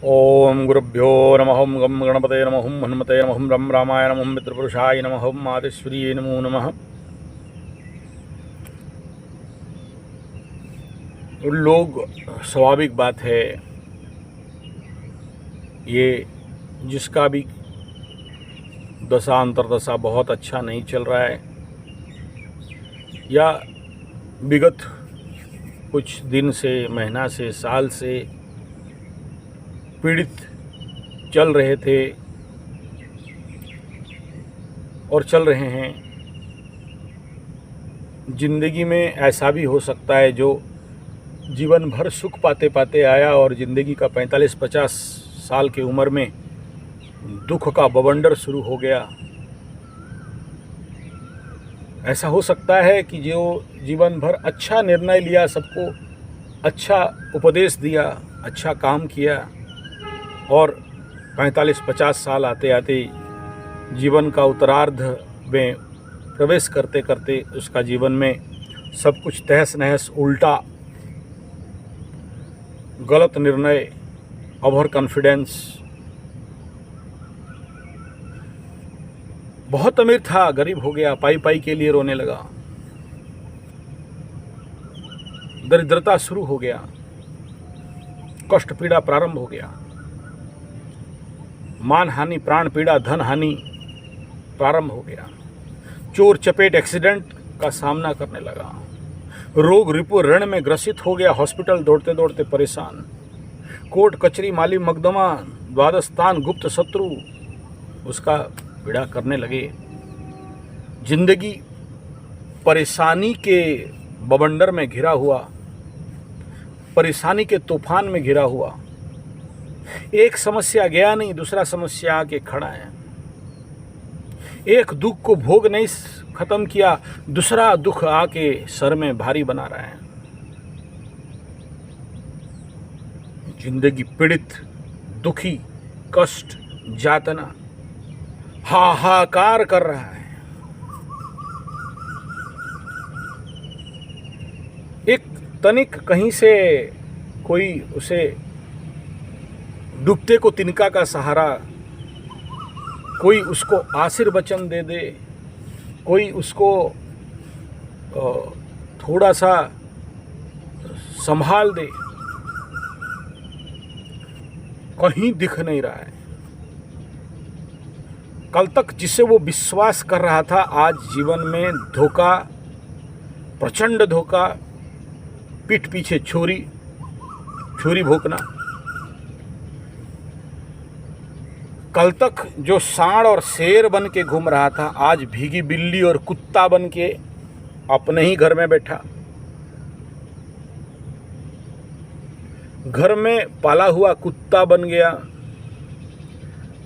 ओम गुरुभ्यो नमः। ओम गम गणपते नमः। ओम हनुमते नमः। ओम रम रामाय नमः। ओम मित्रपुरुषाय नमः। ओम मातेश्वर्यै नमो नमः। लोग, स्वाभाविक बात है, ये जिसका भी दशा अंतरदशा बहुत अच्छा नहीं चल रहा है या विगत कुछ दिन से, महीना से, साल से पीड़ित चल रहे थे और चल रहे हैं। ज़िंदगी में ऐसा भी हो सकता है जो जीवन भर सुख पाते पाते आया और ज़िंदगी का 45-50 साल की उम्र में दुख का बवंडर शुरू हो गया। ऐसा हो सकता है कि जो जीवन भर अच्छा निर्णय लिया, सबको अच्छा उपदेश दिया, अच्छा काम किया और 45-50 साल आते आते जीवन का उत्तरार्ध में प्रवेश करते करते उसका जीवन में सब कुछ तहस नहस, उल्टा, गलत निर्णय, ओवर कॉन्फिडेंस। बहुत अमीर था, गरीब हो गया, पाई पाई के लिए रोने लगा, दरिद्रता शुरू हो गया, कष्ट पीड़ा प्रारंभ हो गया, मान हानि, प्राण पीड़ा, धन हानि प्रारंभ हो गया, चोर चपेट, एक्सीडेंट का सामना करने लगा, रोग रिपु ऋण में ग्रसित हो गया, हॉस्पिटल दौड़ते दौड़ते परेशान, कोर्ट कचहरी, माली मकदमा, द्वादश स्थान, गुप्त शत्रु उसका पीड़ा करने लगे। जिंदगी परेशानी के बवंडर में घिरा हुआ, परेशानी के तूफान में घिरा हुआ। एक समस्या गया नहीं, दूसरा समस्या आके खड़ा है। एक दुख को भोग नहीं खत्म किया, दूसरा दुख आके सर में भारी बना रहा है। जिंदगी पीड़ित, दुखी, कष्ट, यातना, हाहाकार कर रहा है। एक तनिक कहीं से कोई उसे डूबते को तिनका का सहारा, कोई उसको आशीर्वचन दे दे, कोई उसको थोड़ा सा संभाल दे, कहीं दिख नहीं रहा है। कल तक जिसे वो विश्वास कर रहा था, आज जीवन में धोखा, प्रचंड धोखा, पीठ पीछे छुरी भोंकना। कल तक जो सांड और शेर बन के घूम रहा था, आज भीगी बिल्ली और कुत्ता बन के अपने ही घर में बैठा। घर में पाला हुआ कुत्ता बन गया,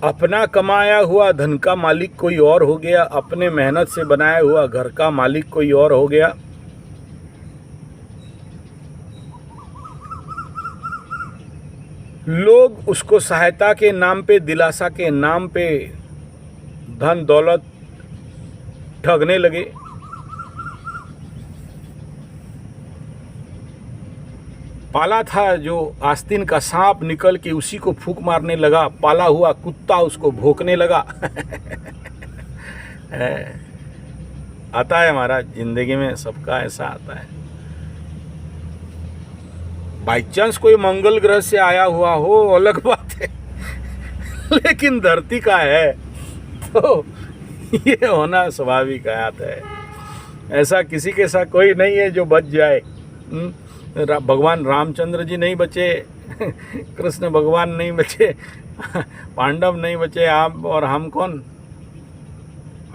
अपना कमाया हुआ धन का मालिक कोई और हो गया, अपने मेहनत से बनाया हुआ घर का मालिक कोई और हो गया। लोग उसको सहायता के नाम पे, दिलासा के नाम पे धन दौलत ठगने लगे। पाला था जो आस्तीन का सांप निकल के उसी को फूंक मारने लगा, पाला हुआ कुत्ता उसको भौंकने लगा। आता है महाराज, जिंदगी में सबका ऐसा आता है। बाई चांस कोई मंगल ग्रह से आया हुआ हो अलग बात है, लेकिन धरती का है तो ये होना स्वाभाविक आता है। ऐसा किसी के साथ कोई नहीं है जो बच जाए। भगवान रामचंद्र जी नहीं बचे, कृष्ण भगवान नहीं बचे, पांडव नहीं बचे, आप और हम कौन,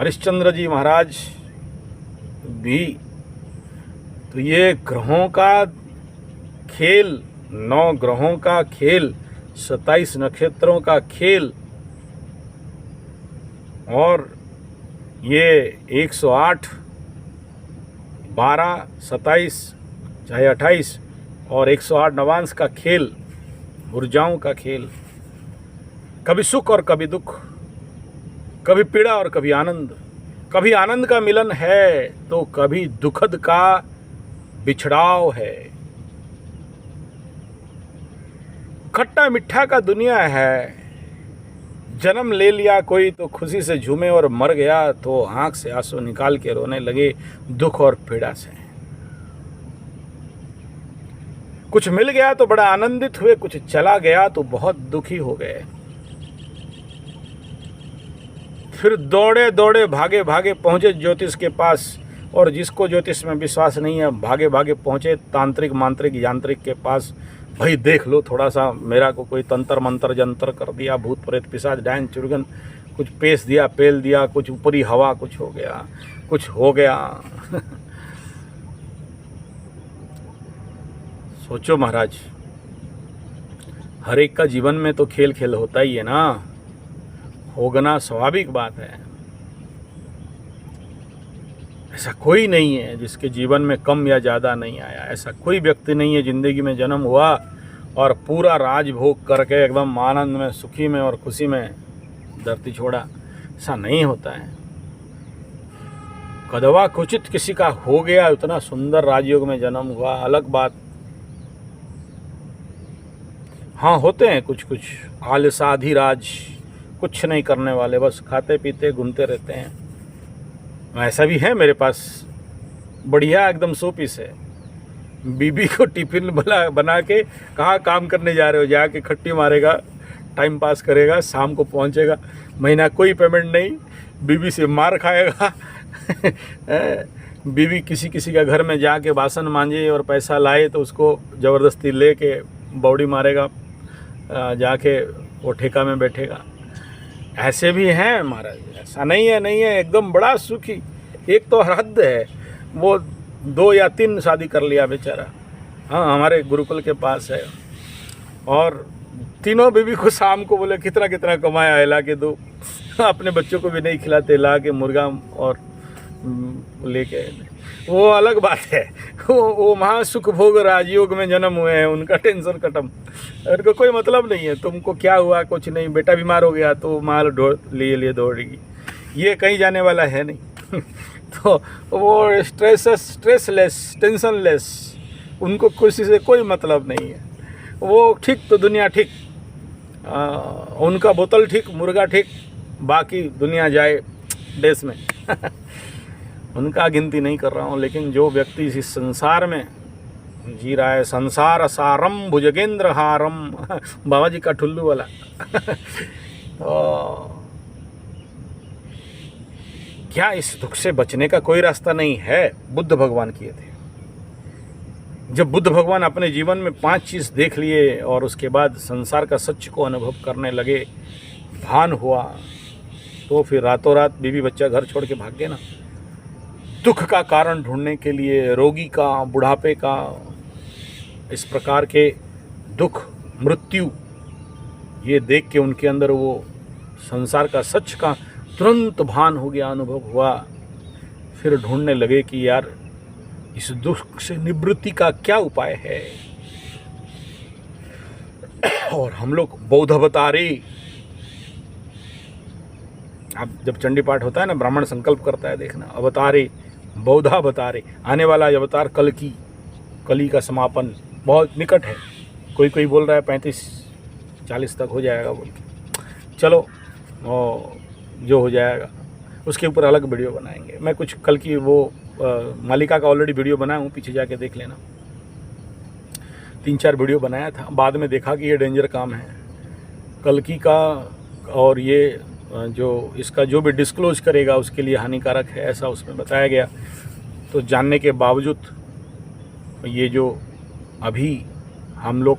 हरिश्चंद्र जी महाराज भी। तो ये ग्रहों का खेल, 9 ग्रहों का खेल, 27 नक्षत्रों का खेल, और ये 108, 12, 27 चाहे 28 और 108 नवांश का खेल, ऊर्जाओं का खेल। कभी सुख और कभी दुख, कभी पीड़ा और कभी आनंद। कभी आनंद का मिलन है तो कभी दुखद का बिछड़ाव है। खट्टा मिठा का दुनिया है। जन्म ले लिया कोई तो खुशी से झूमे और मर गया तो आंख से आंसू निकाल के रोने लगे दुख और पीड़ा से। कुछ मिल गया तो बड़ा आनंदित हुए, कुछ चला गया तो बहुत दुखी हो गए। फिर दौड़े दौड़े भागे भागे पहुंचे ज्योतिष के पास, और जिसको ज्योतिष में विश्वास नहीं है भागे भागे पहुंचे तांत्रिक मांत्रिक यांत्रिक के पास। भाई देख लो थोड़ा सा, मेरा को कोई तंत्र मंत्र जंतर कर दिया, भूत प्रेत पिशाच डायन चुड़गन कुछ पेश दिया पेल दिया, कुछ ऊपरी हवा कुछ हो गया कुछ हो गया। सोचो महाराज, हर एक का जीवन में तो खेल खेल होता ही है ना, होगना स्वाभाविक बात है। ऐसा कोई नहीं है जिसके जीवन में कम या ज़्यादा नहीं आया। ऐसा कोई व्यक्ति नहीं है जिंदगी में जन्म हुआ और पूरा राजभोग करके एकदम आनंद में सुखी में और खुशी में धरती छोड़ा। ऐसा नहीं होता है। कदवा कुचित किसी का हो गया, उतना सुंदर राजयोग में जन्म हुआ, अलग बात। हाँ होते हैं कुछ कुछ आलसाधिराज, कुछ नहीं करने वाले, बस खाते पीते घूमते रहते हैं। ऐसा भी है मेरे पास, बढ़िया एकदम 100 पीस है। बीबी को टिफिन बना के कहाँ काम करने जा रहे हो, जाके खट्टी मारेगा, टाइम पास करेगा, शाम को पहुँचेगा, महीना कोई पेमेंट नहीं, बीबी से मार खाएगा। बीबी किसी किसी का घर में जाके बासन मांजे और पैसा लाए तो उसको ज़बरदस्ती ले के बॉडी मारेगा, जाके वो ठेका में बैठेगा। ऐसे भी हैं महाराज, ऐसा नहीं है एकदम बड़ा सुखी। एक तो हद है, वो 2 या 3 शादी कर लिया बेचारा। हाँ हमारे गुरुकुल के पास है, और तीनों बीवी को शाम को बोले कितना कितना कमाया, ला के दो। अपने बच्चों को भी नहीं खिलाते, ला के मुर्गा और लेके, वो अलग बात है। वो महासुख भोग राजयोग में जन्म हुए हैं, उनका टेंशन खत्म, उनको कोई मतलब नहीं है तुमको क्या हुआ, कुछ नहीं। बेटा बीमार हो गया तो माल लिए दौड़ेगी, ये कहीं जाने वाला है नहीं। तो वो स्ट्रेसलेस टेंशनलेस, उनको खुशी से कोई मतलब नहीं है। वो ठीक तो दुनिया ठीक, उनका बोतल ठीक, मुर्गा ठीक, बाकी दुनिया जाए देश में। उनका गिनती नहीं कर रहा हूँ, लेकिन जो व्यक्ति इस संसार में जी रहा है, संसार सारम भुजगेंद्र हारम, बाबा जी का ठुल्लू वाला। तो क्या इस दुख से बचने का कोई रास्ता नहीं है? बुद्ध भगवान किए थे। जब बुद्ध भगवान अपने जीवन में 5 चीज़ देख लिए और उसके बाद संसार का सच को अनुभव करने लगे, भान हुआ, तो फिर रातों रात बीवी बच्चा घर छोड़ के भाग गए ना। दुख का कारण ढूंढने के लिए, रोगी का, बुढ़ापे का, इस प्रकार के दुख, मृत्यु, ये देख के उनके अंदर वो संसार का सच का तुरंत भान हो गया, अनुभव हुआ। फिर ढूंढने लगे कि यार इस दुख से निवृत्ति का क्या उपाय है। और हम लोग बौद्ध अवतारी, अब जब चंडी पाठ होता है ना, ब्राह्मण संकल्प करता है, देखना, अवतारे बौद्ध अवतारे, आने वाला अवतार कली का समापन बहुत निकट है। कोई बोल रहा है 35-40 तक हो जाएगा बोल के। चलो जो हो जाएगा उसके ऊपर अलग वीडियो बनाएंगे। मैं कुछ कल की वो मालिका का ऑलरेडी वीडियो बनाया हूँ, पीछे जाके देख लेना। 3-4 वीडियो बनाया था, बाद में देखा कि ये डेंजर काम है कल्कि का, और ये जो इसका जो भी डिस्क्लोज करेगा उसके लिए हानिकारक है, ऐसा उसमें बताया गया। तो जानने के बावजूद ये जो अभी हम लोग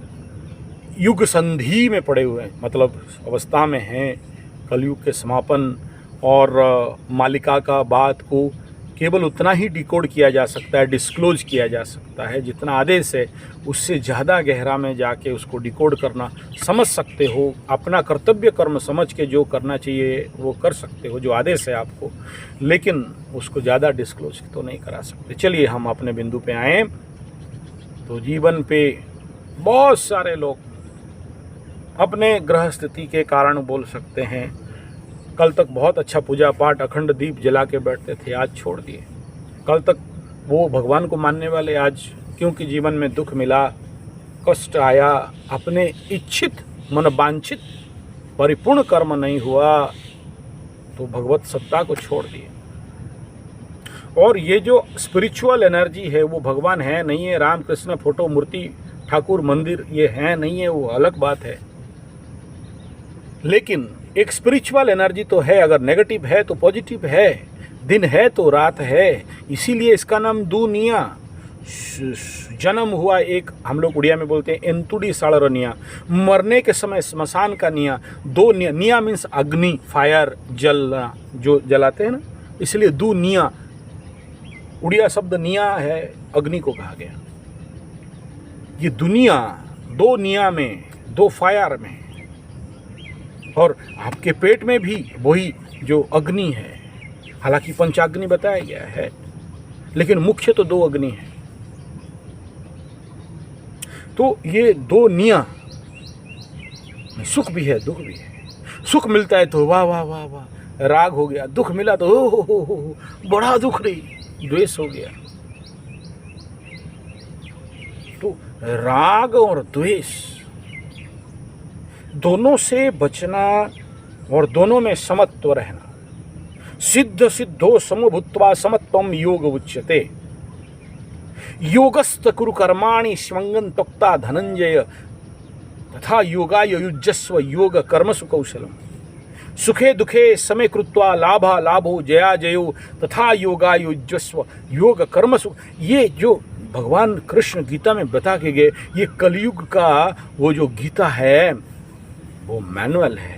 युग संधि में पड़े हुए हैं, मतलब अवस्था में हैं, कलयुग के समापन और मालिका का बात को केवल उतना ही डिकोड किया जा सकता है, डिस्क्लोज किया जा सकता है जितना आदेश है। उससे ज़्यादा गहरा में जाके उसको डिकोड करना समझ सकते हो, अपना कर्तव्य कर्म समझ के जो करना चाहिए वो कर सकते हो, जो आदेश है आपको, लेकिन उसको ज़्यादा डिस्क्लोज तो नहीं करा सकते। चलिए हम अपने बिंदु पे आएँ। तो जीवन पे बहुत सारे लोग अपने ग्रह स्थिति के कारण बोल सकते हैं, कल तक बहुत अच्छा पूजा पाठ अखंड दीप जला के बैठते थे, आज छोड़ दिए। कल तक वो भगवान को मानने वाले आज क्योंकि जीवन में दुख मिला, कष्ट आया, अपने इच्छित मनवांछित परिपूर्ण कर्म नहीं हुआ, तो भगवत सत्ता को छोड़ दिए। और ये जो स्पिरिचुअल एनर्जी है वो भगवान है नहीं है, राम कृष्ण फोटो मूर्ति ठाकुर मंदिर ये है नहीं है, वो अलग बात है। लेकिन एक स्पिरिचुअल एनर्जी तो है, अगर नेगेटिव है तो पॉजिटिव है, दिन है तो रात है। इसीलिए इसका नाम दुनिया। जन्म हुआ एक, हम लोग उड़िया में बोलते हैं एंतुड़ी साड़रनिया, मरने के समय स्मशान का निया। दो निया, निया मीन्स अग्नि, फायर, जलना, जो जलाते हैं ना, इसलिए दुनिया। उड़िया शब्द निया है, अग्नि को कहा गया। ये दुनिया दो निया में, दो फायर में, और आपके पेट में भी वही जो अग्नि है। हालांकि पंचाग्नि बताया गया है, लेकिन मुख्य तो दो अग्नि है। तो ये दो निया, सुख भी है दुख भी है। सुख मिलता है तो वाह वाह वाह वाह, राग हो गया। दुख मिला तो हो बड़ा दुख रही, द्वेष हो गया। तो राग और द्वेष दोनों से बचना और दोनों में समत्व रहना। सिद्ध सिद्धो समभूत्वा समत्वम योग उच्यते। योगस्त कुरु कर्माणि स्वंगन तोक्ता धनंजय तथा योगाय युज्यस्व योग कर्मसु कौशलम। सुखे दुखे समय कृत्वा लाभा लाभो जया जयो तथा योगाय युज्यस्व योग कर्मसु। ये जो भगवान कृष्ण गीता में बता के गए, ये कलयुग का वो जो गीता है वो मैनुअल है,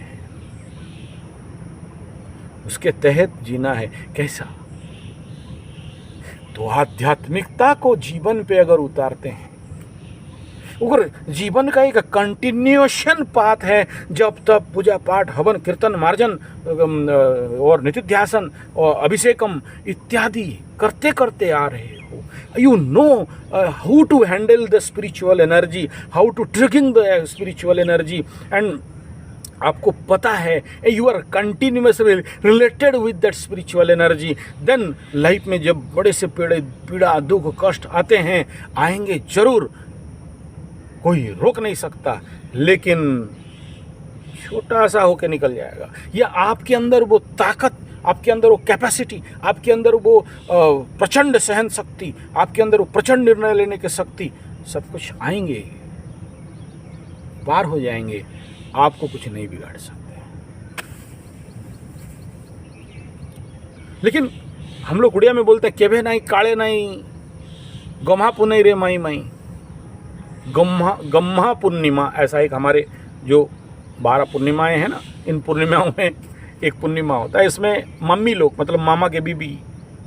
उसके तहत जीना है। कैसा? तो आध्यात्मिकता को जीवन पे अगर उतारते हैं, अगर जीवन का एक कंटिन्यूएशन पाथ है, जब तक पूजा पाठ हवन कीर्तन मार्जन और नित्यासन और अभिषेकम इत्यादि करते करते आ रहे हो, you know how to handle the spiritual energy, how to triggering the spiritual energy, and आपको पता है you are continuously related with that spiritual energy, then life में जब बड़े से पीड़ा दुख कष्ट आते हैं, आएंगे जरूर, कोई रोक नहीं सकता, लेकिन छोटा सा होकर निकल जाएगा। या आपके अंदर वो ताकत, आपके अंदर वो कैपेसिटी, आपके अंदर वो प्रचंड सहन शक्ति, आपके अंदर वो प्रचंड निर्णय लेने की शक्ति, सब कुछ आएंगे, पार हो जाएंगे, आपको कुछ नहीं बिगाड़ सकते। लेकिन हम लोग उड़िया में बोलते हैं केभे नहीं काले नहीं गम्हा पुनई रे माई माई, गम्हा पूर्णिमा। ऐसा एक हमारे जो 12 पूर्णिमाएं हैं ना, इन पूर्णिमाओं में एक पूर्णिमा होता है, इसमें मम्मी लोग, मतलब मामा के बीबी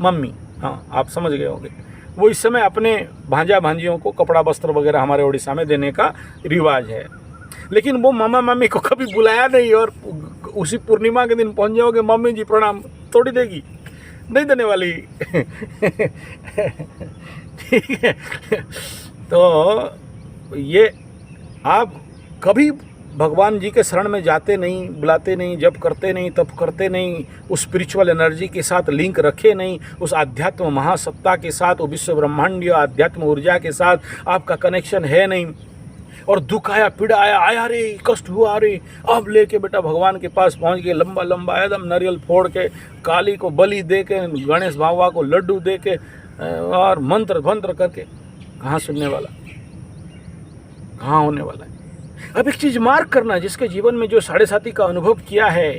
मम्मी, हाँ आप समझ गए होंगे, वो इस समय अपने भांजा भांजियों को कपड़ा वस्त्र वगैरह हमारे उड़ीसा में देने का रिवाज है। लेकिन वो मामा मम्मी को कभी बुलाया नहीं, और उसी पूर्णिमा के दिन पहुंच जाओगे, मम्मी जी प्रणाम, थोड़ी देगी, नहीं देने वाली। ठीक है, तो ये आप कभी भगवान जी के शरण में जाते नहीं, बुलाते नहीं, जब करते नहीं, तब करते नहीं, उस स्पिरिचुअल एनर्जी के साथ लिंक रखे नहीं, उस आध्यात्म महासत्ता के साथ, वो विश्व ब्रह्मांडीय आध्यात्म ऊर्जा के साथ आपका कनेक्शन है नहीं, और दुख आया, पीड़ा आया, आया रे, कष्ट हुआ रे, अब लेके बेटा भगवान के पास पहुंच गए, लंबा लंबा एकदम नारियल फोड़ के, काली को बलि दे के, गणेश बाबा को लड्डू दे के, और मंत्र भंत्र करके, कहाँ सुनने वाला, कहाँ होने वाला है। अब एक चीज मार्क करना, जिसके जीवन में जो 7.5 का अनुभव किया है,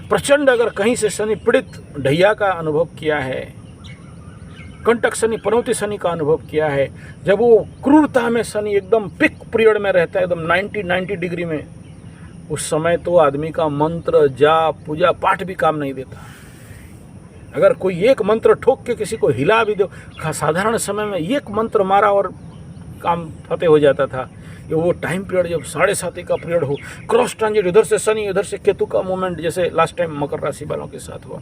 प्रचंड अगर कहीं से शनि पीड़ित ढैया का अनुभव किया है, कंटक शनि, पनौती शनि का अनुभव किया है, जब वो क्रूरता में शनि एकदम पिक पीरियड में रहता है, एकदम 90 डिग्री में, उस समय तो आदमी का मंत्र जाप पूजा पाठ भी काम नहीं देता। अगर कोई एक मंत्र ठोक के किसी को हिला भी दो, साधारण समय में एक मंत्र मारा और काम फतेह हो जाता था। ये वो टाइम पीरियड जब 7.5 का पीरियड हो, क्रॉस ट्रांजिट, इधर से शनि उधर से केतु का मूवमेंट, जैसे लास्ट टाइम मकर राशि वालों के साथ हुआ,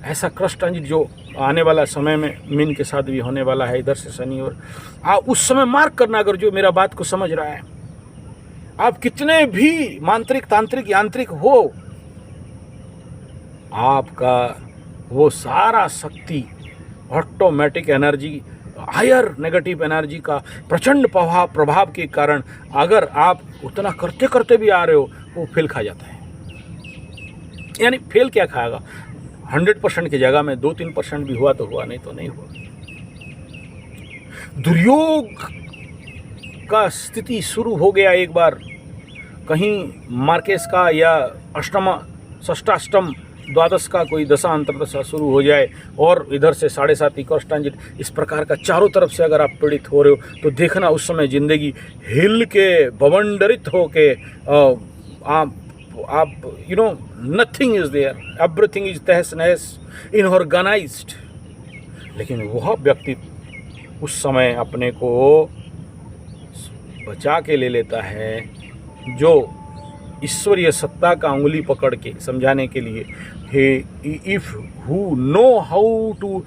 ऐसा क्रॉस ट्रांजिट जो आने वाला समय में मीन के साथ भी होने वाला है, इधर से शनि। और आप उस समय मार्क करना, अगर जो मेरा बात को समझ रहा है, आप कितने भी मांत्रिक तांत्रिक यांत्रिक हो, आपका वो सारा शक्ति automatic energy higher negative energy का प्रचंड प्रभाव के कारण अगर आप उतना करते करते भी आ रहे हो, वो फेल खा जाता है। यानी फेल क्या खाएगा, 100% की जगह में 2-3% भी हुआ तो हुआ, नहीं तो नहीं हुआ। दुर्योग का स्थिति शुरू हो गया एक बार, कहीं मार्केस का या अष्टम षष्टाष्टम द्वादश का कोई दशा अंतरदशा शुरू हो जाए और इधर से 7.5 इकोश ट्रांजिट, इस प्रकार का चारों तरफ से अगर आप पीड़ित हो रहे हो तो देखना उस समय जिंदगी हिल के बवंडरित हो के आप you know nothing is there, everything is तहस नहस इनऑर्गेनाइज्ड। लेकिन वह व्यक्ति उस समय अपने को बचा के ले लेता है जो ईश्वरीय सत्ता का उंगली पकड़ के समझाने के लिए, he if who know how to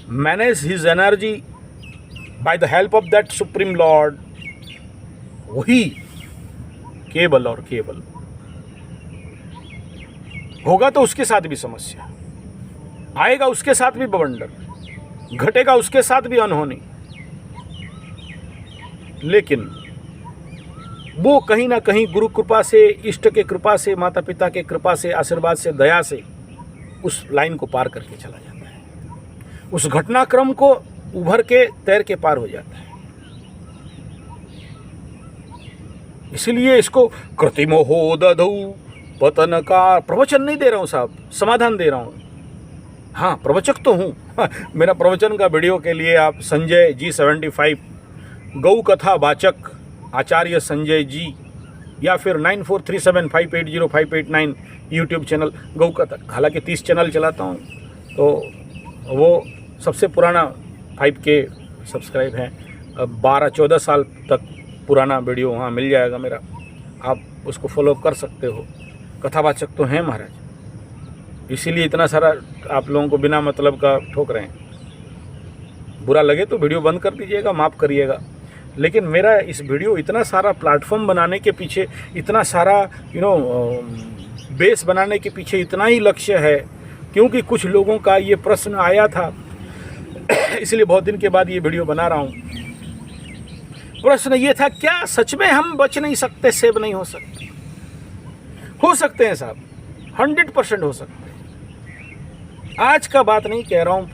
manage his energy by the help of that supreme lord, वही केवल और केवल होगा। तो उसके साथ भी समस्या आएगा, उसके साथ भी बवंडर घटेगा, उसके साथ भी अनहोनी, लेकिन वो कहीं ना कहीं गुरु कृपा से, इष्ट के कृपा से, माता पिता के कृपा से, आशीर्वाद से, दया से उस लाइन को पार करके चला जाता है, उस घटनाक्रम को उभर के तैर के पार हो जाता है। इसलिए इसको कृतिमोहो दधौ पतन का प्रवचन नहीं दे रहा हूँ साहब, समाधान दे रहा हूँ। हाँ, प्रवचक तो हूँ। मेरा प्रवचन का वीडियो के लिए आप संजय G75 गौ कथा वाचक आचार्य संजय जी या फिर 9437580589 यूट्यूब चैनल गौ कथा, हालांकि 30 चैनल चलाता हूँ तो वो सबसे पुराना 5K सब्सक्राइब है, 12-14 साल तक पुराना वीडियो वहाँ मिल जाएगा मेरा, आप उसको फॉलो कर सकते हो। कथावाचक तो हैं महाराज, इसीलिए इतना सारा आप लोगों को बिना मतलब का ठोक रहे हैं। बुरा लगे तो वीडियो बंद कर दीजिएगा, माफ़ करिएगा। लेकिन मेरा इस वीडियो इतना सारा प्लेटफॉर्म बनाने के पीछे, इतना सारा बेस बनाने के पीछे इतना ही लक्ष्य है, क्योंकि कुछ लोगों का ये प्रश्न आया था इसलिए बहुत दिन के बाद ये वीडियो बना रहा हूँ। प्रश्न ये था, क्या सच में हम बच नहीं सकते, सेव नहीं हो सकते? हो सकते हैं साहब, 100% हो सकते हैं। आज का बात नहीं कह रहा हूँ,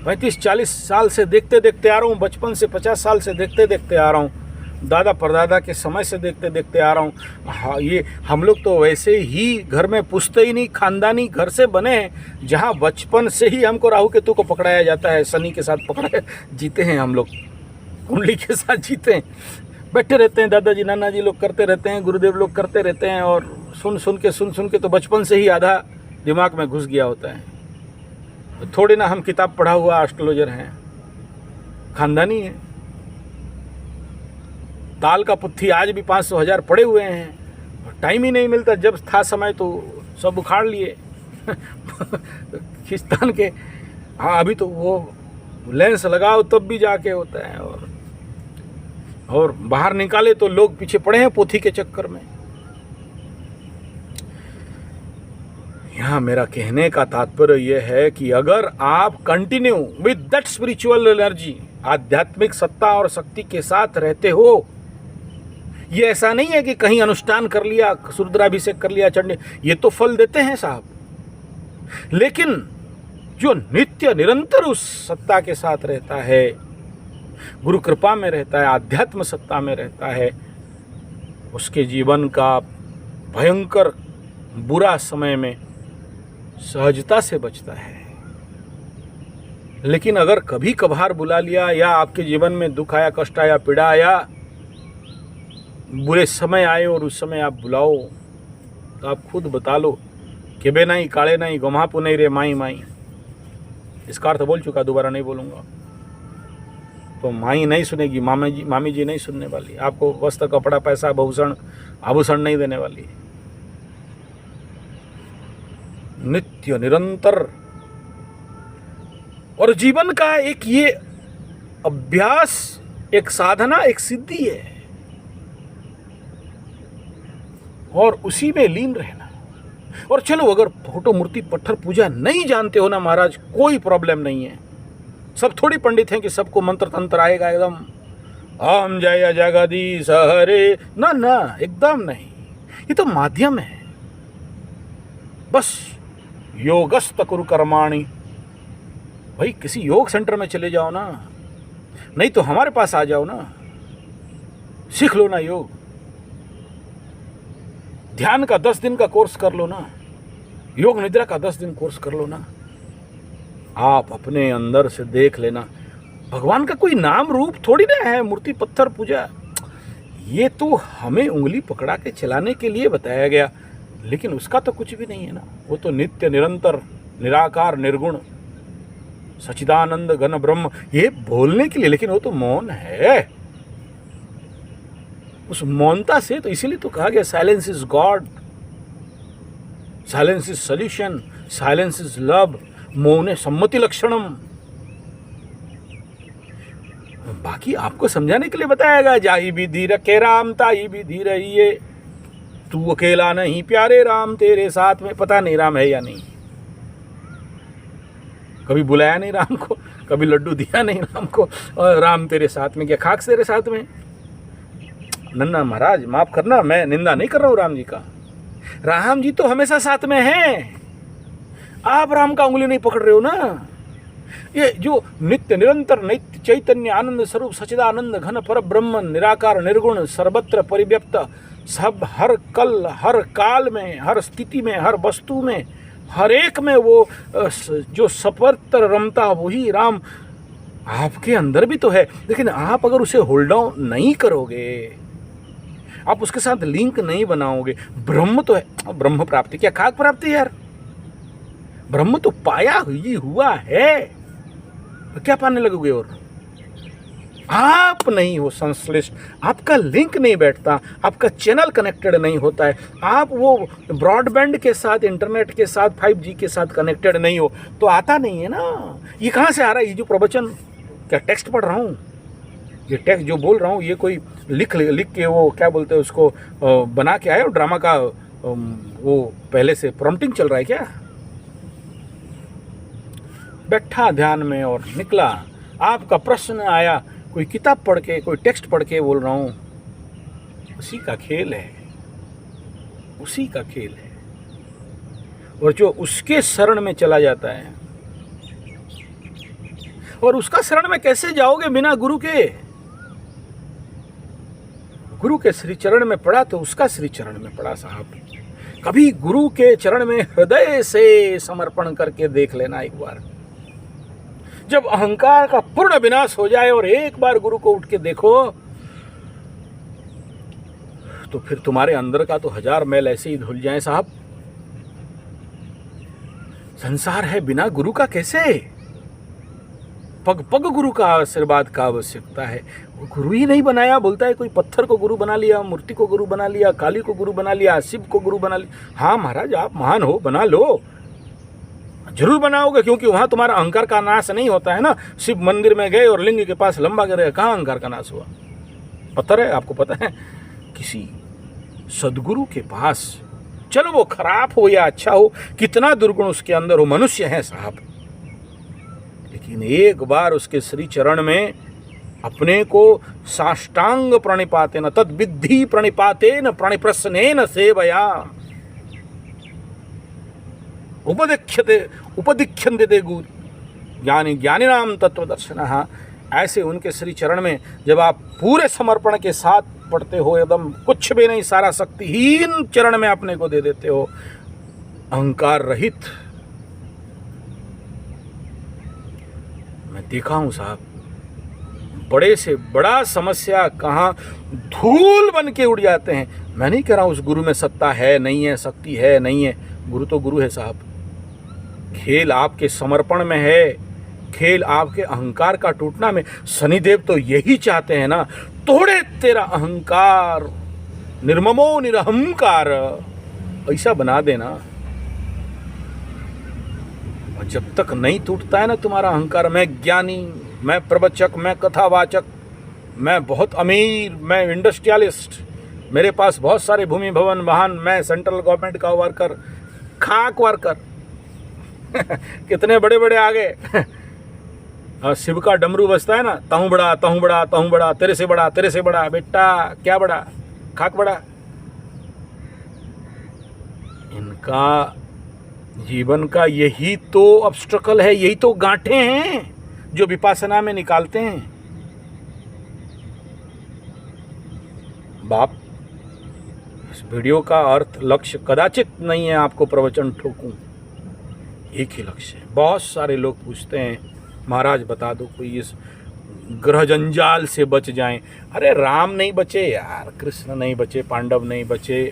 35-40 साल से देखते देखते आ रहा हूँ, बचपन से 50 साल से देखते देखते आ रहा हूँ, दादा परदादा के समय से देखते देखते आ रहा हूँ। हाँ, ये हम लोग तो वैसे ही घर में पूछते ही नहीं, खानदानी घर से बने हैं जहाँ बचपन से ही हमको राहु केतु को पकड़ाया जाता है, शनि के साथ पकड़ाया, जीते हैं हम लोग, कुंडली के साथ जीते हैं, बैठे रहते हैं, दादाजी नाना जी लोग करते रहते हैं, गुरुदेव लोग करते रहते हैं, और सुन सुन के तो बचपन से ही आधा दिमाग में घुस गया होता है। थोड़ी ना हम किताब पढ़ा हुआ एस्ट्रोलॉजर हैं, खानदानी है। ताल का पुत्थी आज भी 500,000 पड़े हुए हैं, टाइम ही नहीं मिलता, जब था समय तो सब उखाड़ लिए खिस्तान के। हाँ, अभी तो वो लेंस लगाओ तब भी जाके होता है, और बाहर निकाले तो लोग पीछे पड़े हैं पोथी के चक्कर में। यहाँ मेरा कहने का तात्पर्य यह है कि अगर आप continue with that spiritual energy, आध्यात्मिक सत्ता और शक्ति के साथ रहते हो, ये ऐसा नहीं है कि कहीं अनुष्ठान कर लिया, रुद्राभिषेक कर लिया, चंडी, ये तो फल देते हैं साहब, लेकिन जो नित्य निरंतर उस सत्ता के साथ रहता है, गुरु कृपा में रहता है, आध्यात्म सत्ता में रहता है, उसके जीवन का भयंकर बुरा समय में सहजता से बचता है। लेकिन अगर कभी कभार बुला लिया, या आपके जीवन में दुख आया, कष्ट आया, पीड़ा आया, बुरे समय आए और उस समय आप बुलाओ, तो आप खुद बता लो, केबे नहीं काले नहीं गमा पुनई रे माई माई। इसका अर्थ बोल चुका, दोबारा नहीं बोलूँगा। तो माई नहीं सुनेगी, मामी जी नहीं सुनने वाली, आपको वस्त्र कपड़ा पैसा आभूषण नहीं देने वाली। नित्य निरंतर और जीवन का एक ये अभ्यास, एक साधना, एक सिद्धि है, और उसी में लीन रहना। और चलो, अगर फोटो मूर्ति पत्थर पूजा नहीं जानते हो ना महाराज, कोई प्रॉब्लम नहीं है, सब थोड़ी पंडित हैं कि सबको मंत्र तंत्र आएगा एकदम ओम जय जगदीश हरे, ना ना, एकदम नहीं। ये तो माध्यम है, बस योगस्त कुरु कर्माणि। भाई किसी योग सेंटर में चले जाओ ना, नहीं तो हमारे पास आ जाओ ना, सीख लो ना योग। ध्यान का 10 दिन का कोर्स कर लो ना, योग निद्रा का 10 दिन कोर्स कर लो ना। आप अपने अंदर से देख लेना, भगवान का कोई नाम रूप थोड़ी ना है, मूर्ति पत्थर पूजा, ये तो हमें उंगली पकड़ा के चलाने के लिए बताया गया, लेकिन उसका तो कुछ भी नहीं है ना। वो तो नित्य निरंतर निराकार निर्गुण सच्चिदानंद घन ब्रह्म, ये बोलने के लिए, लेकिन वो तो मौन है। उस मौनता से तो इसीलिए तो कहा गया silence is God, silence is solution, silence is love, मौने सम्मति लक्षणम। बाकी आपको समझाने के लिए बताएगा, जाही भी धीर के राम ताही भी धीर रहिए, तू अकेला नहीं प्यारे राम तेरे साथ में। पता नहीं राम है या नहीं, कभी बुलाया नहीं राम को, कभी लड्डू दिया नहीं राम को, और राम तेरे साथ में क्या खाक तेरे साथ में। नन्ना महाराज माफ करना, मैं निंदा नहीं कर रहा हूं राम जी का, राम जी तो हमेशा साथ में हैं, आप राम का उंगली नहीं पकड़ रहे हो ना। ये जो नित्य निरंतर नित्य चैतन्य आनंद स्वरूप सच्चिदानंद घन पर ब्रह्म निराकार निर्गुण सर्वत्र परिव्याप्त, सब हर कल हर काल में हर स्थिति में हर वस्तु में हर एक में वो जो सपत्र रमता वही राम आपके अंदर भी तो है। लेकिन आप अगर उसे होल्ड डाउन नहीं करोगे, आप उसके साथ लिंक नहीं बनाओगे, ब्रह्म तो है, ब्रह्म प्राप्ति क्या खाक प्राप्ति यार, ब्रह्म तो पाया ही हुआ है, क्या पाने लगोगे। और आप नहीं हो संश्लिष्ट, आपका लिंक नहीं बैठता, आपका चैनल कनेक्टेड नहीं होता है, आप वो ब्रॉडबैंड के साथ इंटरनेट के साथ 5G के साथ कनेक्टेड नहीं हो, तो आता नहीं है ना। ये कहाँ से आ रहा है, ये जो प्रवचन क्या टेक्स्ट पढ़ रहा हूँ, ये टेक्स्ट जो बोल रहा हूँ ये कोई लिख के वो क्या बोलते हैं उसको बना के आया, ड्रामा का वो पहले से प्रॉम्प्टिंग चल रहा है क्या। बैठा ध्यान में और निकला, आपका प्रश्न आया, कोई किताब पढ़ के कोई टेक्स्ट पढ़ के बोल रहा हूँ, उसी का खेल है, उसी का खेल है। और जो उसके शरण में चला जाता है, और उसका शरण में कैसे जाओगे बिना गुरु के, गुरु के श्री चरण में पड़ा तो उसका श्री चरण में पड़ा साहब। कभी गुरु के चरण में हृदय से समर्पण करके देख लेना एक बार, जब अहंकार का पूर्ण विनाश हो जाए और एक बार गुरु को उठ के देखो, तो फिर तुम्हारे अंदर का तो 1000 मैल ऐसे ही धुल जाए साहब। संसार है बिना गुरु का कैसे, पग पग गुरु का आशीर्वाद का आवश्यकता है। वो गुरु ही नहीं बनाया, बोलता है कोई पत्थर को गुरु बना लिया, मूर्ति को गुरु बना लिया, काली को गुरु बना लिया, शिव को गुरु बना लिया। हाँ महाराज आप महान हो, बना लो, जरूर बनाओगे, क्योंकि वहां तुम्हारा अहंकार का नाश नहीं होता है ना। शिव मंदिर में गए और लिंग के पास लंबा गिरे, कहाँ अहंकार का नाश हुआ, पत्थर है, आपको पता है। किसी सदगुरु के पास चलो, वो खराब हो या अच्छा हो, कितना दुर्गुण उसके अंदर हो, मनुष्य है साहब, लेकिन एक बार उसके श्री चरण में अपने को साष्टांग प्रणिपातेन तद विद्धि प्रणिपातेन प्रणिप्रश्नेन सेवया उपदिख्यन्ते गुरु ज्ञानी ज्ञानिनाम तत्वदर्शिनः। ऐसे उनके श्री चरण में जब आप पूरे समर्पण के साथ पढ़ते हो, एकदम कुछ भी नहीं, सारा शक्तिहीन चरण में अपने को दे देते हो, अहंकार रहित। मैं देखा हूं साहब, बड़े से बड़ा समस्या कहाँ धूल बन के उड़ जाते हैं। मैं नहीं कह रहा हूं उस गुरु में सत्ता है नहीं है, शक्ति है नहीं है, गुरु तो गुरु है साहब। खेल आपके समर्पण में है, खेल आपके अहंकार का टूटना में। शनिदेव तो यही चाहते हैं ना, तोड़े तेरा अहंकार, निर्ममो निरहंकार, ऐसा बना देना। और जब तक नहीं टूटता है ना तुम्हारा अहंकार, मैं ज्ञानी, मैं प्रवचक, मैं कथावाचक, मैं बहुत अमीर, मैं इंडस्ट्रियलिस्ट, मेरे पास बहुत सारे भूमि भवन वाहन, मैं सेंट्रल गवर्नमेंट का वर्कर, खाक वर्कर कितने बड़े बड़े आ गए शिव का डमरू बजता है ना, तहूँ बड़ा तहूँ बड़ा तहूँ बड़ा, तेरे से बड़ा बेटा, क्या बड़ा, खाक बड़ा। इनका जीवन का यही तो ऑब्स्ट्रकल है, यही तो गांठें हैं जो विपासना में निकालते हैं। बाप, इस वीडियो का अर्थ लक्ष्य कदाचित नहीं है आपको प्रवचन ठोकूं, एक ही लक्ष्य है। बहुत सारे लोग पूछते हैं महाराज बता दो कोई इस ग्रह जंजाल से बच जाएं। अरे राम नहीं बचे यार, कृष्ण नहीं बचे, पांडव नहीं बचे,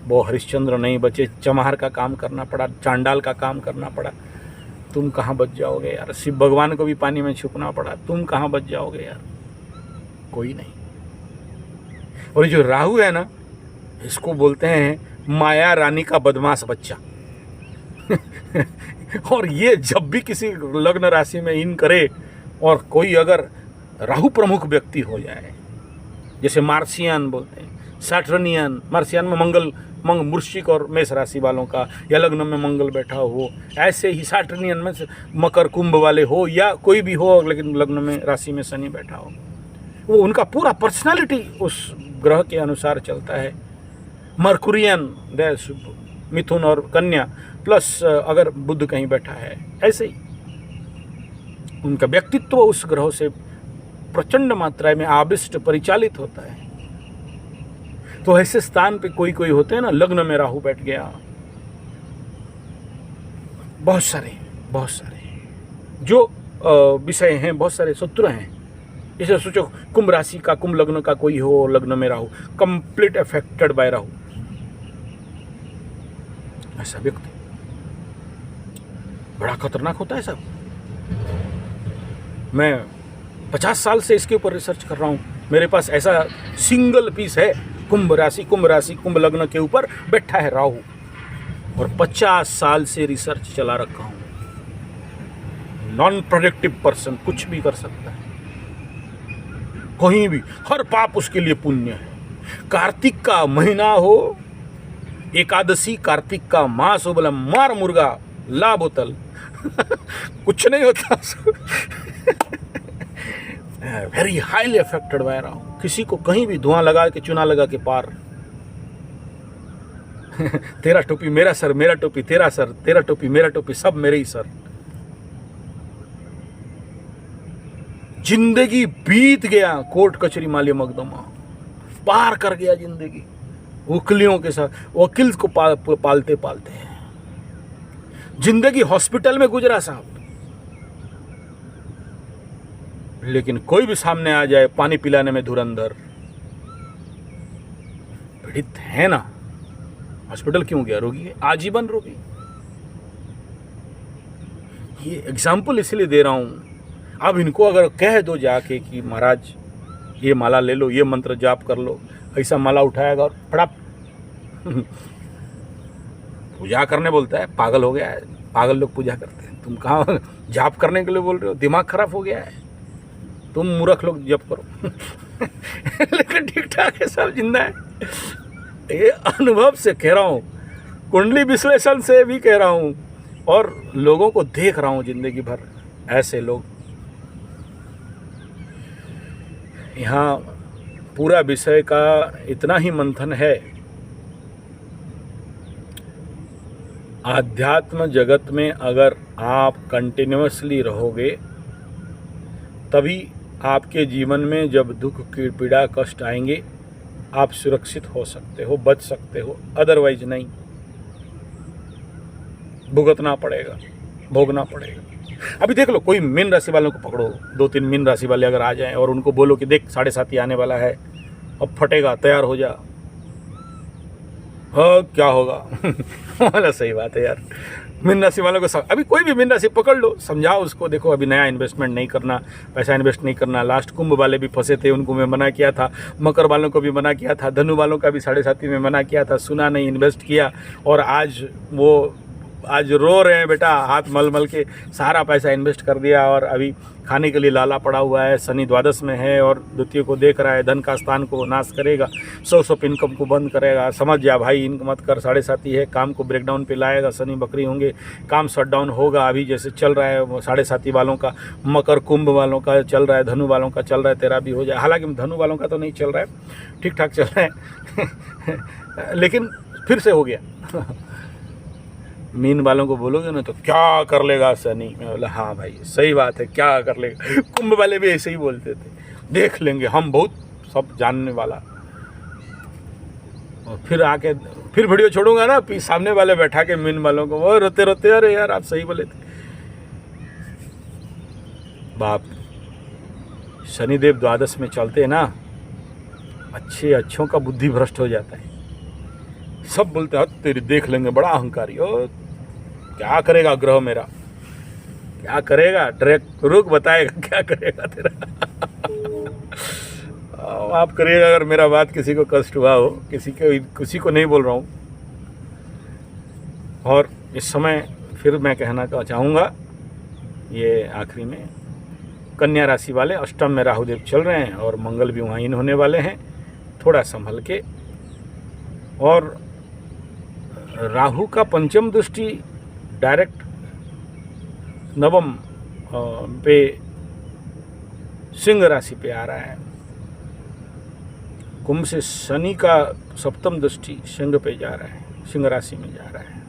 वो हरिश्चंद्र नहीं बचे, चमार का काम करना पड़ा, चांडाल का काम करना पड़ा, तुम कहाँ बच जाओगे यार। शिव भगवान को भी पानी में छुपना पड़ा, तुम कहाँ बच जाओगे यार, कोई नहीं। और जो राहु है ना, इसको बोलते हैं माया रानी का बदमाश बच्चा। और ये जब भी किसी लग्न राशि में इन करे और कोई अगर राहु प्रमुख व्यक्ति हो जाए, जैसे मार्सियन बोलते हैं, सैटर्नियन, मार्सियन में मंगल वृश्चिक और मेष राशि वालों का, या लग्न में मंगल बैठा हो, ऐसे ही सैटर्नियन में मकर कुंभ वाले हो, या कोई भी हो लेकिन लग्न में राशि में शनि बैठा हो, वो उनका पूरा पर्सनालिटी उस ग्रह के अनुसार चलता है। मर्कुरियन मिथुन और कन्या प्लस अगर बुध कहीं बैठा है, ऐसे ही उनका व्यक्तित्व उस ग्रह से प्रचंड मात्रा में आविष्ट परिचालित होता है। तो ऐसे स्थान पे कोई कोई होते हैं ना, लग्न में राहु बैठ गया, बहुत सारे जो विषय हैं, बहुत सारे सूत्र हैं। जैसे सोचो कुंभ राशि का, कुंभ लग्न का कोई हो, लग्न में Rahu, complete affected by Rahu, ऐसा व्यक्ति बड़ा खतरनाक होता है सब। मैं 50 साल से इसके ऊपर रिसर्च कर रहा हूँ। मेरे पास ऐसा सिंगल पीस है, कुंभ राशि कुंभ लग्न के ऊपर बैठा है राहु, और 50 साल से रिसर्च चला रखा हूँ। नॉन प्रोडक्टिव पर्सन कुछ भी कर सकता है, कहीं भी, हर पाप उसके लिए पुण्य है। कार्तिक का महीना हो, एकादशी, कार्तिक का मास हो, बोला मार मुर्गा ला बोतल, कुछ नहीं होता। Very highly affected by Rahu. किसी को कहीं भी धुआं लगा के, चुना लगा के पार। तेरा टोपी मेरा सर, मेरा टोपी तेरा सर, तेरा टोपी मेरा टोपी, सब मेरे ही सर। जिंदगी बीत गया कोर्ट कचहरी माली मकदमा, पार कर गया जिंदगी वकीलों के साथ, वकील को पालते पालते हैं जिंदगी हॉस्पिटल में गुजरा साहब। लेकिन कोई भी सामने आ जाए पानी पिलाने में धुरंधर, पीड़ित है ना, हॉस्पिटल क्यों गया, रोगी है, आजीवन रोगी। ये एग्जाम्पल इसलिए दे रहा हूं, अब इनको अगर कह दो जाके कि महाराज ये माला ले लो, ये मंत्र जाप कर लो, ऐसा माला उठाएगा और फटाप पूजा करने बोलता है, पागल हो गया है। पागल लोग पूजा करते हैं, तुम कहाँ जाप करने के लिए बोल रहे हो, दिमाग खराब हो गया है, तुम मूर्ख लोग जप करो। लेकिन ठीक ठाक है, सब जिंदा है। ये अनुभव से कह रहा हूँ, कुंडली विश्लेषण से भी कह रहा हूँ, और लोगों को देख रहा हूँ जिंदगी भर ऐसे लोग। यहाँ पूरा विषय का इतना ही मंथन है, आध्यात्म जगत में अगर आप कंटिन्यूअसली रहोगे तभी आपके जीवन में जब दुख की पीड़ा कष्ट आएंगे आप सुरक्षित हो सकते हो, बच सकते हो, अदरवाइज नहीं, भुगतना पड़ेगा, भोगना पड़ेगा। अभी देख लो, कोई मीन राशि वालों को पकड़ो, 2-3 मीन राशि वाले अगर आ जाएं और उनको बोलो कि देख 7:30 आने वाला है, अब फटेगा, तैयार हो जा, हाँ क्या होगा। वाला सही बात है यार। मीन राशि वालों को अभी कोई भी मीन राशि पकड़ लो, समझाओ उसको, देखो अभी नया इन्वेस्टमेंट नहीं करना, पैसा इन्वेस्ट नहीं करना। लास्ट कुंभ वाले भी फंसे थे, उनको मैं मना किया था, मकर वालों को भी मना किया था, धनु वालों का भी 7:30 में मना किया था, सुना नहीं, इन्वेस्ट किया, और आज वो आज रो रहे हैं बेटा, हाथ मल मल के सारा पैसा इन्वेस्ट कर दिया और अभी खाने के लिए लाला पड़ा हुआ है। शनि द्वादश में है और द्वितीय को देख रहा है, धन का स्थान को नाश करेगा, सोर्स ऑफ इनकम को बंद करेगा। समझ जा भाई, इनकम मत कर, 7.5 है, काम को ब्रेकडाउन पे लाएगा, शनि बकरी होंगे, काम शट डाउन होगा। अभी जैसे चल रहा है 7.5 वालों का, मकर कुंभ वालों का चल रहा है, धनु वालों का चल रहा है, तेरा भी हो जाए। हालांकि धनु वालों का तो नहीं चल रहा है, ठीक ठाक चल रहा है लेकिन फिर से हो गया। मीन वालों को बोलोगे ना तो क्या कर लेगा शनि, मैं बोला हाँ भाई सही बात है, क्या कर लेगा। कुंभ वाले भी ऐसे ही बोलते थे, देख लेंगे हम, बहुत सब जानने वाला। और फिर आके फिर वीडियो छोड़ूंगा ना, सामने वाले बैठा के मीन वालों को, वो रोते रोते, अरे यार आप सही बोले थे। बाप, शनिदेव द्वादश में चलते हैं ना, अच्छों का बुद्धि भ्रष्ट हो जाता है। सब बोलते हैं तेरी देख लेंगे, बड़ा अहंकारी हो, क्या करेगा ग्रह मेरा, क्या करेगा, रुक बताएगा क्या करेगा तेरा। आप करिएगा अगर मेरा बात किसी को कष्ट हुआ हो, किसी को नहीं बोल रहा हूँ। और इस समय फिर मैं कहना चाहूँगा, ये आखिरी में, कन्या राशि वाले अष्टम में राहुदेव चल रहे हैं और मंगल भी वहाँ इन होने वाले हैं, थोड़ा संभल के। और राहु का पंचम दृष्टि डायरेक्ट नवम पे सिंह राशि पे आ रहा है। कुंभ से शनि का सप्तम दृष्टि सिंह पे जा रहा है, सिंह राशि में जा रहा है।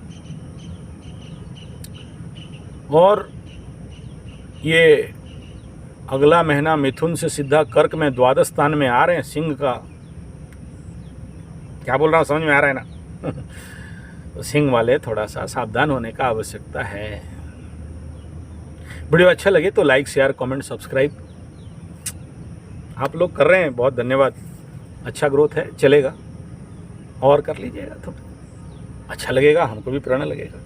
और ये अगला महीना मिथुन से सीधा कर्क में द्वादश स्थान में आ रहे हैं सिंह का। क्या बोल रहा हूँ, समझ में आ रहा है ना। तो सिंह वाले थोड़ा सा सावधान होने का आवश्यकता है। वीडियो अच्छा लगे तो लाइक, शेयर, कमेंट, सब्सक्राइब आप लोग कर रहे हैं, बहुत धन्यवाद। अच्छा ग्रोथ है, चलेगा और कर लीजिएगा तो अच्छा लगेगा, हमको भी प्रेरणा लगेगा।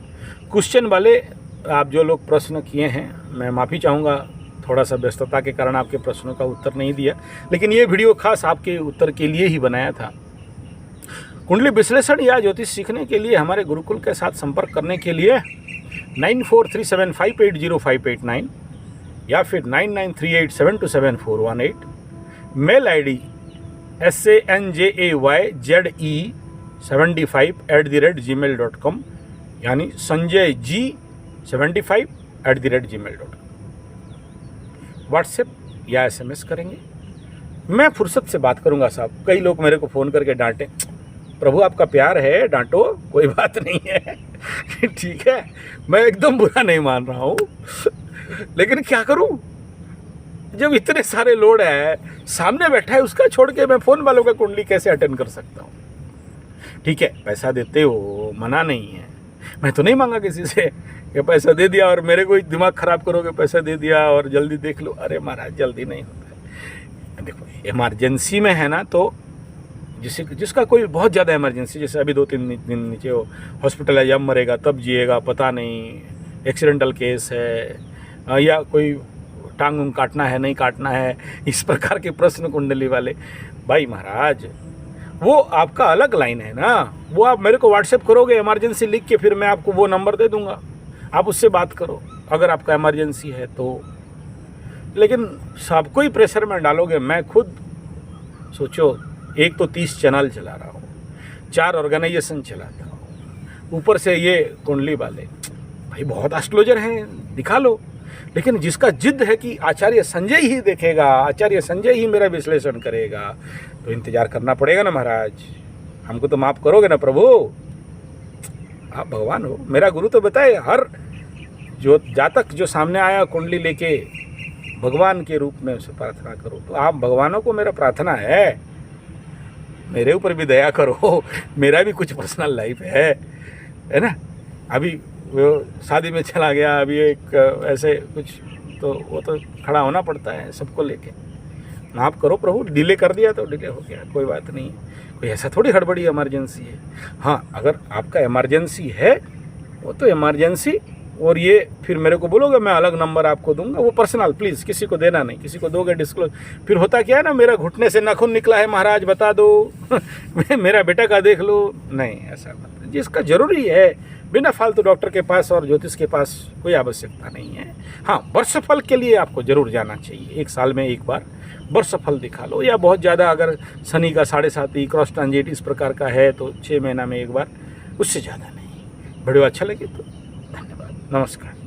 क्वेश्चन वाले आप जो लोग प्रश्न किए हैं, मैं माफ़ी चाहूँगा, थोड़ा सा व्यस्तता के कारण आपके प्रश्नों का उत्तर नहीं दिया, लेकिन ये वीडियो खास आपके उत्तर के लिए ही बनाया था। कुंडली विश्लेषण या ज्योतिष सीखने के लिए हमारे गुरुकुल के साथ संपर्क करने के लिए 9437580589 या फिर 9938727418, मेल ID sanjayze75@gmail.com, यानी sanjayg75@gmail.com। व्हाट्सएप या SMS करेंगे, मैं फुर्सत से बात करूंगा साहब। कई लोग मेरे को फ़ोन करके डांटे, प्रभु आपका प्यार है, डांटो, कोई बात नहीं है। ठीक है, मैं एकदम बुरा नहीं मान रहा हूँ, लेकिन क्या करूँ, जब इतने सारे लोड है, सामने बैठा है, उसका छोड़ के मैं फ़ोन वालों का कुंडली कैसे अटेंड कर सकता हूँ। ठीक है, पैसा देते हो, मना नहीं है, मैं तो नहीं मांगा किसी से कि पैसा दे दिया और मेरे को दिमाग ख़राब करोगे, पैसा दे दिया और जल्दी देख लो। अरे महाराज, जल्दी नहीं होता है। देखो, इमरजेंसी में है ना, तो जिसका कोई बहुत ज़्यादा इमरजेंसी, जैसे अभी 2-3 दिन नीचे हो, हॉस्पिटल है, जब मरेगा तब जिएगा, पता नहीं, एक्सीडेंटल केस है, या कोई टांग उंग काटना है, नहीं काटना है, इस प्रकार के प्रश्न कुंडली वाले, भाई महाराज वो आपका अलग लाइन है ना, वो आप मेरे को व्हाट्सएप करोगे इमरजेंसी लिख के, फिर मैं आपको वो नंबर दे दूंगा, आप उससे बात करो अगर आपका इमरजेंसी है तो। लेकिन सबको ही प्रेशर में डालोगे। मैं खुद सोचो, एक तो 30 चैनल चला रहा हूँ, 4 ऑर्गेनाइजेशन चलाता हूँ, ऊपर से ये कुंडली वाले, भाई बहुत एस्ट्रोलॉजर हैं, दिखा लो। लेकिन जिसका जिद है कि आचार्य संजय ही देखेगा, आचार्य संजय ही मेरा विश्लेषण करेगा, तो इंतजार करना पड़ेगा ना महाराज। हमको तो माफ़ करोगे ना प्रभु, आप भगवान हो। मेरा गुरु तो बताए, हर जो जातक जो सामने आया कुंडली लेके, भगवान के रूप में उसे प्रार्थना करो। तो आप भगवानों को मेरा प्रार्थना है, मेरे ऊपर भी दया करो, मेरा भी कुछ पर्सनल लाइफ है ना। अभी वो शादी में चला गया, अभी एक ऐसे कुछ, तो वो तो खड़ा होना पड़ता है सबको लेके। माफ़ करो प्रभु, डिले कर दिया तो डिले हो गया, कोई बात नहीं, कोई ऐसा थोड़ी हड़बड़ी इमरजेंसी है। हाँ, अगर आपका इमरजेंसी है, वो तो इमरजेंसी, और ये फिर मेरे को बोलोगे, मैं अलग नंबर आपको दूंगा, वो पर्सनल, प्लीज़ किसी को देना नहीं, किसी को दोगे डिस्क्लोज। फिर होता क्या है ना, मेरा घुटने से नाखून निकला है महाराज, बता दो। मेरा बेटा का देख लो, नहीं ऐसा मत। जिसका ज़रूरी है बिना फालतू डॉक्टर के पास और ज्योतिष के पास कोई आवश्यकता नहीं है। हाँ, वर्षफल के लिए आपको ज़रूर जाना चाहिए। 1 साल में एक बार वर्षफल दिखा लो, या बहुत ज़्यादा अगर शनि का 7.5 क्रॉस ट्रांजिट इस प्रकार का है तो 6 महीना में एक बार, उससे ज़्यादा नहीं। वीडियो अच्छा लगे तो धन्यवाद, नमस्कार।